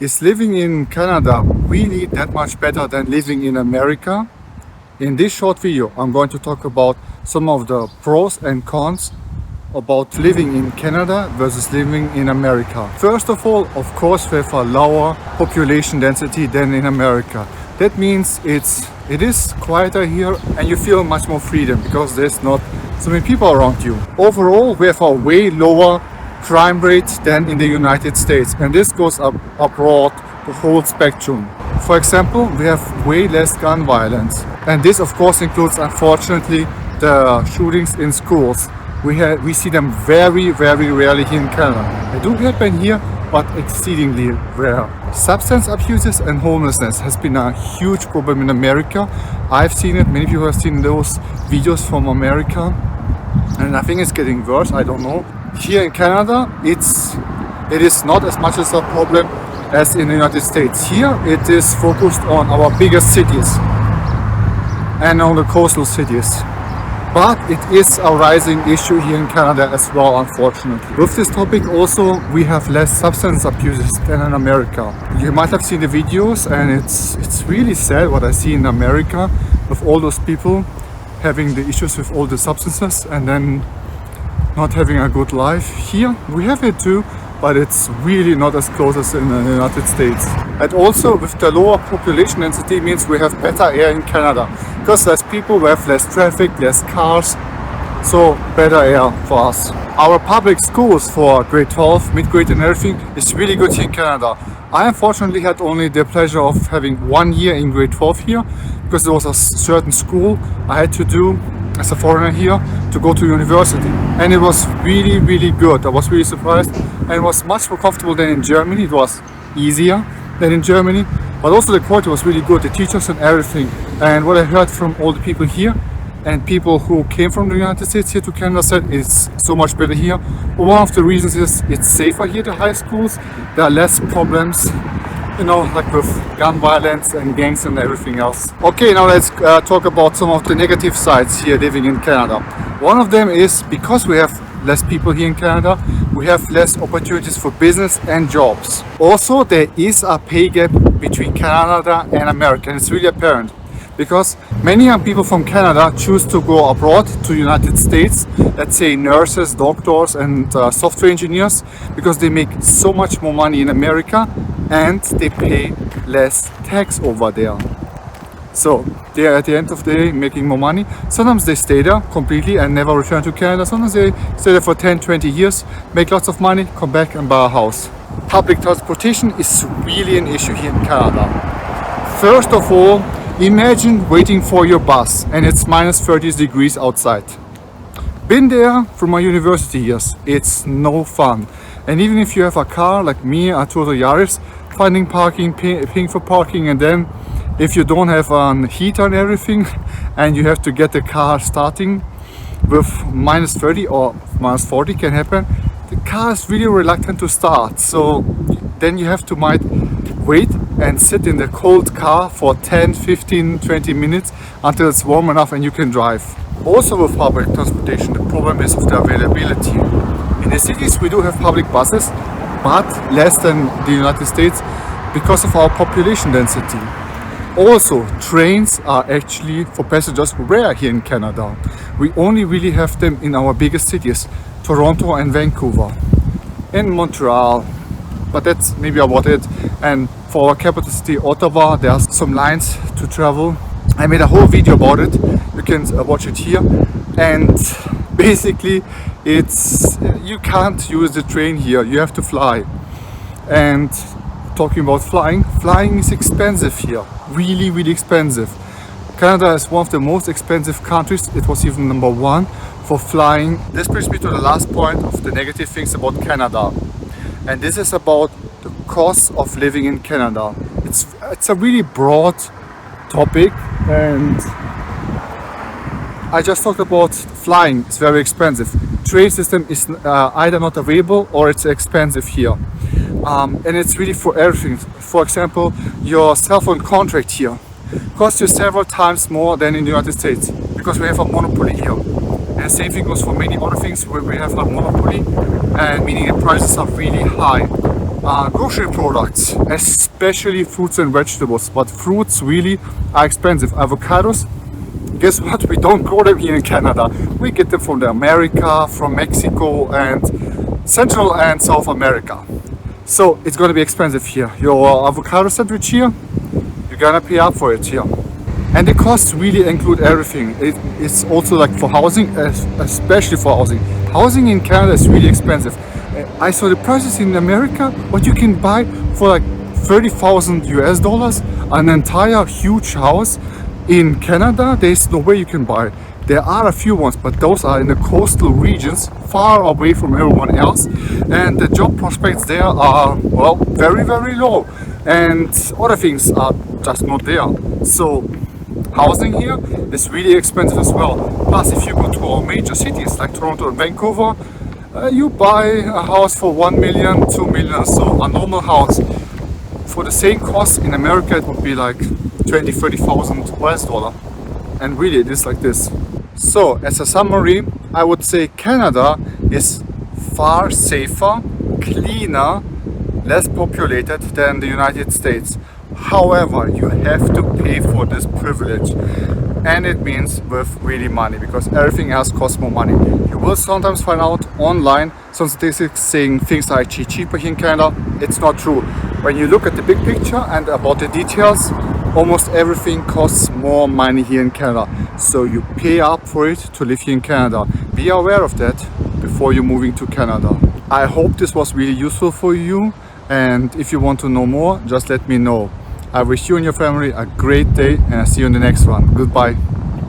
Is living in Canada really that much better than living in America? In this short video, I'm going to talk about some of the pros and cons about living in Canada versus living in America. First of all, of course, we have a lower population density than in America. That means it is quieter here and you feel much more freedom because there's not so many people around you. Overall, we have a way lower crime rate than in the United States, and this goes up abroad the whole spectrum. For example, we have way less gun violence, and this of course includes, unfortunately, the shootings in schools. We see them very rarely here in Canada. They do happen here, but exceedingly rare. Substance abuses and homelessness has been a huge problem in America. I've seen it, many people have seen those videos from America, and I think it's getting worse, I don't know. Here in Canada, it is not as much as a problem as in the United States. Here it is focused on our biggest cities and on the coastal cities. But it is a rising issue here in Canada as well, unfortunately. With this topic also, we have less substance abuses than in America. You might have seen the videos, and it's really sad what I see in America with all those people having the issues with all the substances and then not having a good life. Here we have it too, but it's really not as close as in the United States. And also with the lower population density means we have better air in Canada. Because less people, we have less traffic, less cars, so better air for us. Our public schools for grade 12, mid-grade and everything is really good here in Canada. I unfortunately had only the pleasure of having 1 year in grade 12 here, because there was a certain school I had to do as a foreigner here to go to university, and it was really good. I was really surprised, and it was much more comfortable than in Germany. It was easier than in Germany, but also the quality was really good, the teachers and everything. And what I heard from all the people here and people who came from the United States here to Canada said it's so much better here. But one of the reasons is it's safer here, the high schools. There are less problems, you know, like with gun violence and gangs and everything else. Okay, now let's talk about some of the negative sides here living in Canada. One of them is because we have less people here in Canada, we have less opportunities for business and jobs. Also, there is a pay gap between Canada and America, and it's really apparent because many young people from Canada choose to go abroad to United States, let's say nurses, doctors and software engineers, because they make so much more money in America and they pay less tax over there. So they're at the end of the day making more money. Sometimes they stay there completely and never return to Canada. Sometimes they stay there for 10-20 years, make lots of money, come back and buy a house. Public transportation is really an issue here in Canada. First of all, imagine waiting for your bus and it's minus 30 degrees outside. Been there from my university years. It's no fun. And even if you have a car like me, a Toyota Yaris, finding parking, paying for parking, and then if you don't have a heater and everything and you have to get the car starting with minus 30 or minus 40 can happen, the car is really reluctant to start. So then you have to might wait and sit in the cold car for 10, 15, 20 minutes until it's warm enough and you can drive. Also with public transportation, the problem is with the availability. In the cities we do have public buses, but less than the United States because of our population density. Also, trains are actually for passengers rare here in Canada. We only really have them in our biggest cities, Toronto and Vancouver, and Montreal. But that's maybe about it. And for our capital city, Ottawa, there are some lines to travel. I made a whole video about it. You can watch it here. And basically, you can't use the train here. You have to fly. And talking about flying is expensive here. Really expensive. Canada is one of the most expensive countries. It was even number 1 for flying. This brings me to the last point of the negative things about Canada. And this is about the cost of living in Canada. It's a really broad topic, and I just talked about flying. It's very expensive. Train system is either not available or it's expensive here. And it's really for everything. For example, your cell phone contract here costs you several times more than in the United States because we have a monopoly here. And same thing goes for many other things where we have a monopoly, and meaning the prices are really high. grocery products, especially fruits and vegetables. But fruits really are expensive. Avocados, guess what? We don't grow them here in Canada. We get them from America, from Mexico, and Central and South America. So it's gonna be expensive here. Your avocado sandwich here, you're gonna pay up for it here. And the costs really include everything. It's also like for housing, especially for housing. Housing in Canada is really expensive. I saw the prices in America, what you can buy for like 30,000 US dollars, an entire huge house. In Canada, there's no way you can buy. There are a few ones, but those are in the coastal regions, far away from everyone else. And the job prospects there are, well, very, very low. And other things are just not there. So housing here is really expensive as well. Plus, if you go to our major cities like Toronto and Vancouver, you buy a house for 1 million, 2 million. So a normal house for the same cost in America, it would be like 20, 30,000 US dollar. And really it is like this. So as a summary, I would say Canada is far safer, cleaner, less populated than the United States. However, you have to pay for this privilege, and it means with really money, because everything else costs more money. You will sometimes find out online some statistics saying things are actually cheaper here in Canada. It's not true. When you look at the big picture and about the details, almost everything costs more money here in Canada. So you pay up for it to live here in Canada. Be aware of that before you're moving to Canada. I hope this was really useful for you, and if you want to know more, just let me know. I wish you and your family a great day, and I'll see you in the next one. Goodbye.